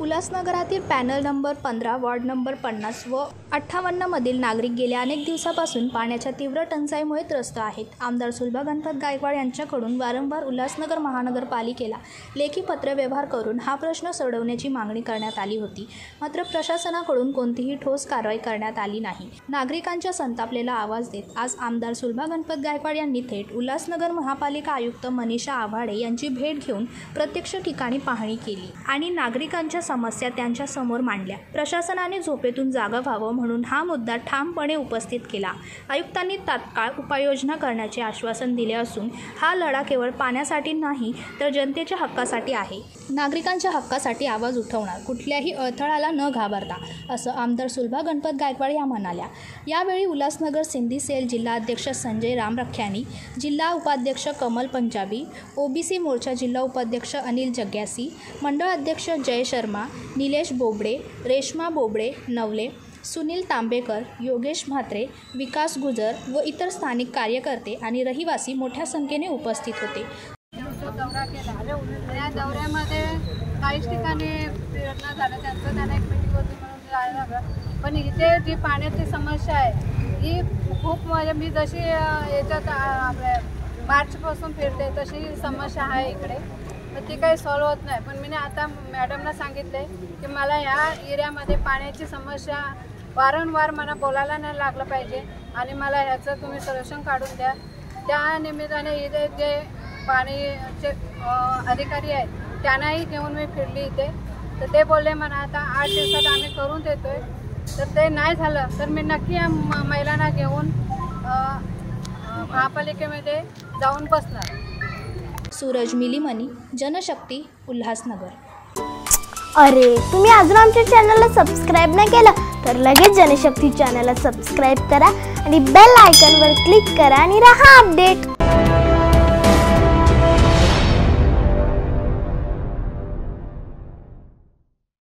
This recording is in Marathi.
उल्हासनगरातील पॅनल नंबर 15 वॉर्ड नंबर 50 व 58 मधील नागरिक गेल्या अनेक दिवसापासून पाण्याच्या तीव्र टंचाईमुळे त्रस्त आहेत। आमदार सुलभा गणपत गायकवाड यांच्याकडून वारंवार उल्हासनगर महानगरपालिकेला लेखी पत्रव्यवहार करून हा प्रश्न सोडवण्याची मागणी करण्यात आली होती, मात्र प्रशासनाकडून कोणतीही ठोस कारवाई करण्यात आली नाही। नागरिकांच्या संतापलेला आवाज देत आज आमदार सुलभा गणपत गायकवाड यांनी थेट उल्हासनगर महापालिका आयुक्त मनीषा आव्हाडे यांची भेट घेऊन प्रत्यक्ष ठिकाणी पाहणी केली आणि नागरिकांच्या समस्या त्यांच्या समोर मांडल्या। प्रशासनाने झोपेतून जागा व्हावं म्हणून हा मुद्दा ठामपणे उपस्थित केला। आयुक्तांनी तात्काळ उपाययोजना करण्याचे आश्वासन दिले असून हा लढा केवळ पाण्यासाठी नाही तर जनतेच्या हक्कासाठी आहे। नागरिकांच्या हक्कासाठी आवाज उठवणार, कुठल्याही अडथळ्याला न घाबरता, असं आमदार सुलभा गणपत गायकवाड या म्हणाल्या। यावेळी उल्हासनगर सिंधी सेल जिल्हा अध्यक्ष संजय रामरख्यानी, जिल्हा उपाध्यक्ष कमल पंजाबी, ओबीसी मोर्चा जिल्हा उपाध्यक्ष अनिल जग्यासी, मंडळ अध्यक्ष जय शर्मा, निलेश बोबडे, रेश्मा बोबडे नवले, सुनील तांबेकर, योगेश म्हात्रे, विकास गुजर व इतर स्थानिक कार्यकर्ते आणि रहिवासी मोठ्या संख्येने उपस्थित होते। दौरा केला। या दौऱ्यामध्ये काही ठिकाणी फिरणं झालं, त्यांना एक मीटिंग होती म्हणून जायला लागलं। पण इथे जी पाण्याची समस्या आहे ही खूप, म्हणजे मी जशी याच्यात आपल्या मार्चपासून फिरते तशी समस्या आहे इकडे, तर ती काही सॉल्व होत नाही। पण मी आता मॅडमला सांगितले की मला ह्या एरियामध्ये पाण्याची समस्या वारंवार मला बोलायला नाही लागलं पाहिजे आणि मला ह्याचं तुम्ही सोल्युशन काढून द्या। त्या निमित्ताने इथे जे पाणीचे अधिकारी आहेत त्यांनाही घेऊन मी फिरली इथे, तर ते बोलले मला आता 8 दिवसात आम्ही करून देतोय। तर ते नाही झालं तर मी नक्की या महिलांना घेऊन महापालिकेमध्ये जाऊन बसणार। सूरज मिलीमनी, जनशक्ती, उल्हासनगर। अरे, तुम्ही अजून आमच्या चॅनलला सबस्क्राइब नाही केलं तर लगेच जनशक्ती चॅनलला सबस्क्राइब करा आणि बेल आयकॉनवर क्लिक करा आणि रहा अपडेट।